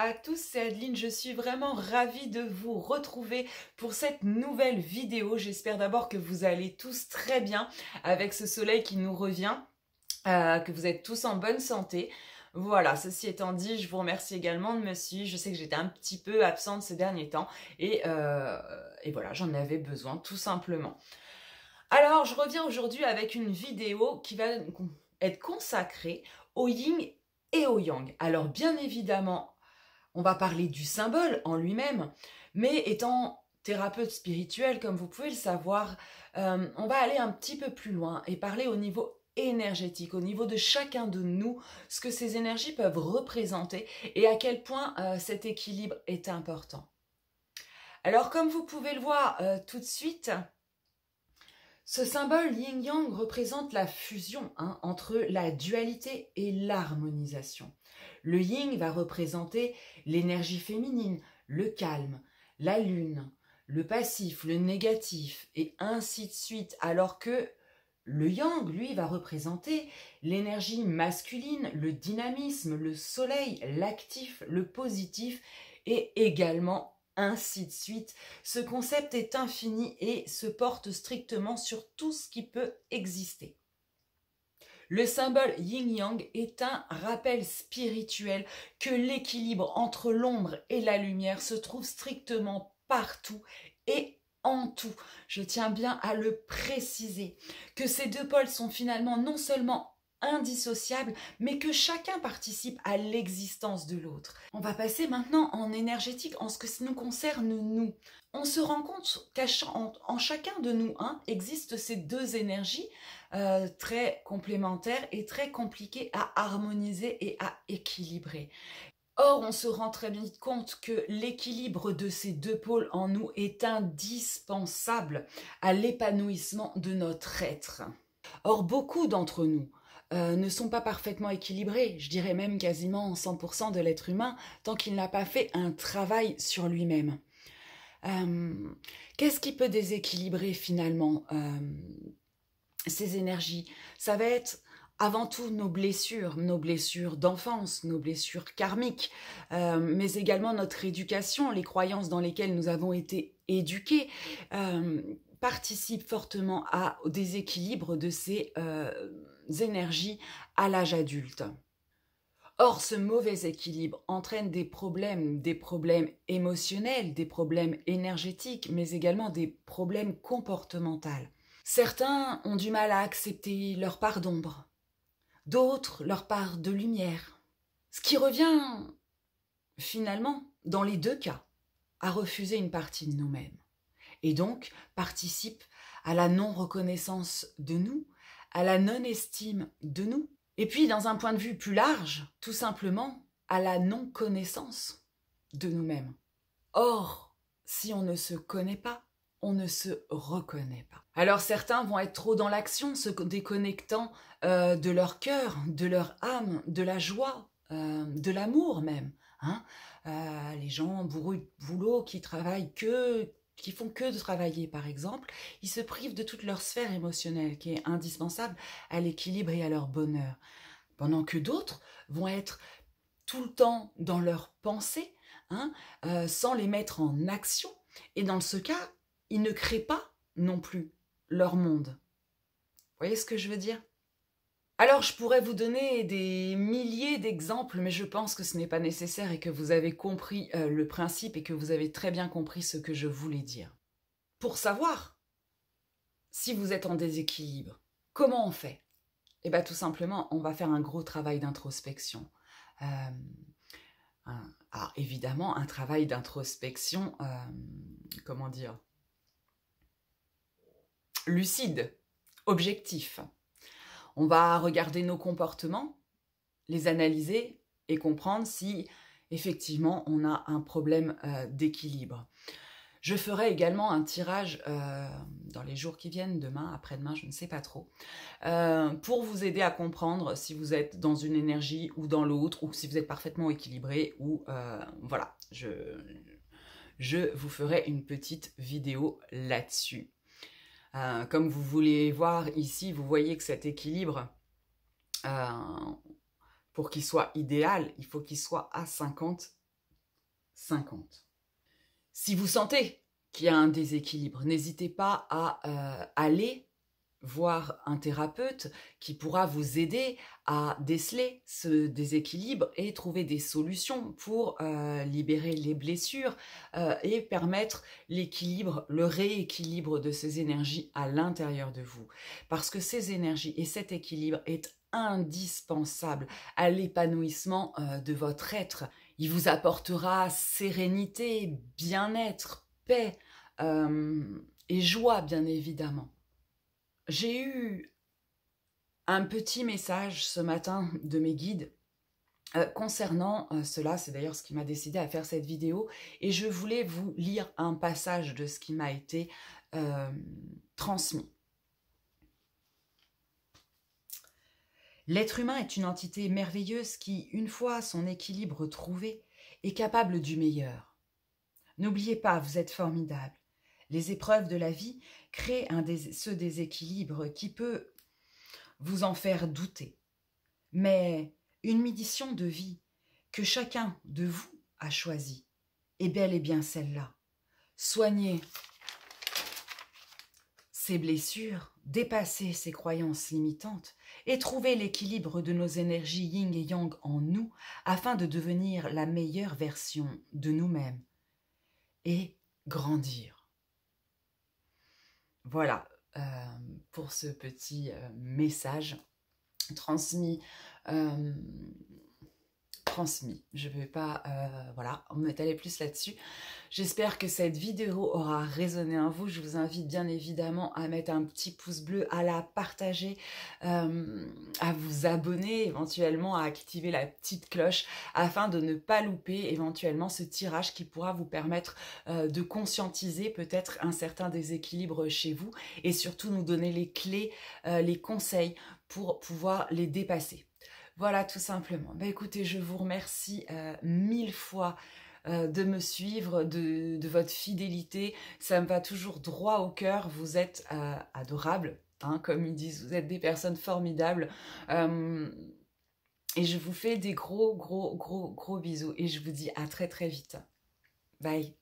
à tous, c'est Adeline, je suis vraiment ravie de vous retrouver pour cette nouvelle vidéo. J'espère d'abord que vous allez tous très bien avec ce soleil qui nous revient, que vous êtes tous en bonne santé. Voilà, ceci étant dit, je vous remercie également de me suivre. Je sais que j'étais un petit peu absente ces derniers temps et voilà, j'en avais besoin tout simplement. Alors, je reviens aujourd'hui avec une vidéo qui va être consacrée au yin et au yang. Alors, bien évidemment, on va parler du symbole en lui-même, mais étant thérapeute spirituel, comme vous pouvez le savoir, on va aller un petit peu plus loin et parler au niveau énergétique, au niveau de chacun de nous, ce que ces énergies peuvent représenter et à quel point cet équilibre est important. Alors, comme vous pouvez le voir tout de suite, ce symbole yin-yang représente la fusion entre la dualité et l'harmonisation. Le yin va représenter l'énergie féminine, le calme, la lune, le passif, le négatif, et ainsi de suite, alors que le yang, lui, va représenter l'énergie masculine, le dynamisme, le soleil, l'actif, le positif, et également ainsi de suite. Ce concept est infini et se porte strictement sur tout ce qui peut exister. Le symbole yin-yang est un rappel spirituel que l'équilibre entre l'ombre et la lumière se trouve strictement partout et en tout. Je tiens bien à le préciser, que ces deux pôles sont finalement non seulement indissociables, mais que chacun participe à l'existence de l'autre. On va passer maintenant en énergétique, en ce que nous concerne nous. On se rend compte qu'en chacun de nous existent ces deux énergies très complémentaires et très compliquées à harmoniser et à équilibrer. Or, on se rend très vite compte que l'équilibre de ces deux pôles en nous est indispensable à l'épanouissement de notre être. Or, beaucoup d'entre nous ne sont pas parfaitement équilibrés, je dirais même quasiment 100% de l'être humain, tant qu'il n'a pas fait un travail sur lui-même. Qu'est-ce qui peut déséquilibrer finalement ces énergies? Ça va être avant tout nos blessures d'enfance, nos blessures karmiques, mais également notre éducation, les croyances dans lesquelles nous avons été éduqués, participent fortement au déséquilibre de ces énergies à l'âge adulte. Or, ce mauvais équilibre entraîne des problèmes émotionnels, des problèmes énergétiques, mais également des problèmes comportementaux. Certains ont du mal à accepter leur part d'ombre, d'autres leur part de lumière, ce qui revient finalement, dans les deux cas, à refuser une partie de nous-mêmes, et donc participe à la non-reconnaissance de nous, à la non-estime de nous, et puis dans un point de vue plus large, tout simplement à la non-connaissance de nous-mêmes. Or, si on ne se connaît pas, on ne se reconnaît pas. Alors certains vont être trop dans l'action, se déconnectant de leur cœur, de leur âme, de la joie, de l'amour même. Les gens boulot qui travaillent qui font que de travailler par exemple, ils se privent de toute leur sphère émotionnelle qui est indispensable à l'équilibre et à leur bonheur. Pendant que d'autres vont être tout le temps dans leurs pensées, sans les mettre en action. Et dans ce cas, ils ne créent pas non plus leur monde. Vous voyez ce que je veux dire? Alors, je pourrais vous donner des milliers d'exemples, mais je pense que ce n'est pas nécessaire et que vous avez compris le principe et que vous avez très bien compris ce que je voulais dire. Pour savoir si vous êtes en déséquilibre, comment on fait? Eh bien, tout simplement, on va faire un gros travail d'introspection. Évidemment, un travail d'introspection, comment dire, lucide, objectif. On va regarder nos comportements, les analyser et comprendre si effectivement on a un problème d'équilibre. Je ferai également un tirage dans les jours qui viennent, demain, après-demain, je ne sais pas trop, pour vous aider à comprendre si vous êtes dans une énergie ou dans l'autre, ou si vous êtes parfaitement équilibré, ou voilà, je vous ferai une petite vidéo là-dessus. Comme vous voulez voir ici, vous voyez que cet équilibre, pour qu'il soit idéal, il faut qu'il soit à 50 50. Si vous sentez qu'il y a un déséquilibre, n'hésitez pas à aller voir un thérapeute qui pourra vous aider à déceler ce déséquilibre et trouver des solutions pour libérer les blessures et permettre l'équilibre, le rééquilibre de ces énergies à l'intérieur de vous. Parce que ces énergies et cet équilibre est indispensable à l'épanouissement de votre être. Il vous apportera sérénité, bien-être, paix et joie, bien évidemment. J'ai eu un petit message ce matin de mes guides concernant cela. C'est d'ailleurs ce qui m'a décidé à faire cette vidéo. Et je voulais vous lire un passage de ce qui m'a été transmis. L'être humain est une entité merveilleuse qui, une fois son équilibre trouvé, est capable du meilleur. N'oubliez pas, vous êtes formidable. Les épreuves de la vie créent ce déséquilibre qui peut vous en faire douter. Mais une mission de vie que chacun de vous a choisie est bel et bien celle-là. Soignez ces blessures, dépasser ces croyances limitantes et trouver l'équilibre de nos énergies yin et yang en nous afin de devenir la meilleure version de nous-mêmes et grandir. Voilà pour ce petit message transmis. Je ne vais pas voilà, m'étaler plus là-dessus. J'espère que cette vidéo aura résonné en vous. Je vous invite bien évidemment à mettre un petit pouce bleu, à la partager, à vous abonner, éventuellement à activer la petite cloche afin de ne pas louper éventuellement ce tirage qui pourra vous permettre de conscientiser peut-être un certain déséquilibre chez vous et surtout nous donner les clés, les conseils pour pouvoir les dépasser. Voilà, tout simplement. Bah, écoutez, je vous remercie 1000 fois de me suivre, de votre fidélité. Ça me va toujours droit au cœur. Vous êtes adorables, hein, comme ils disent. Vous êtes des personnes formidables. Et je vous fais des gros bisous. Et je vous dis à très très vite. Bye.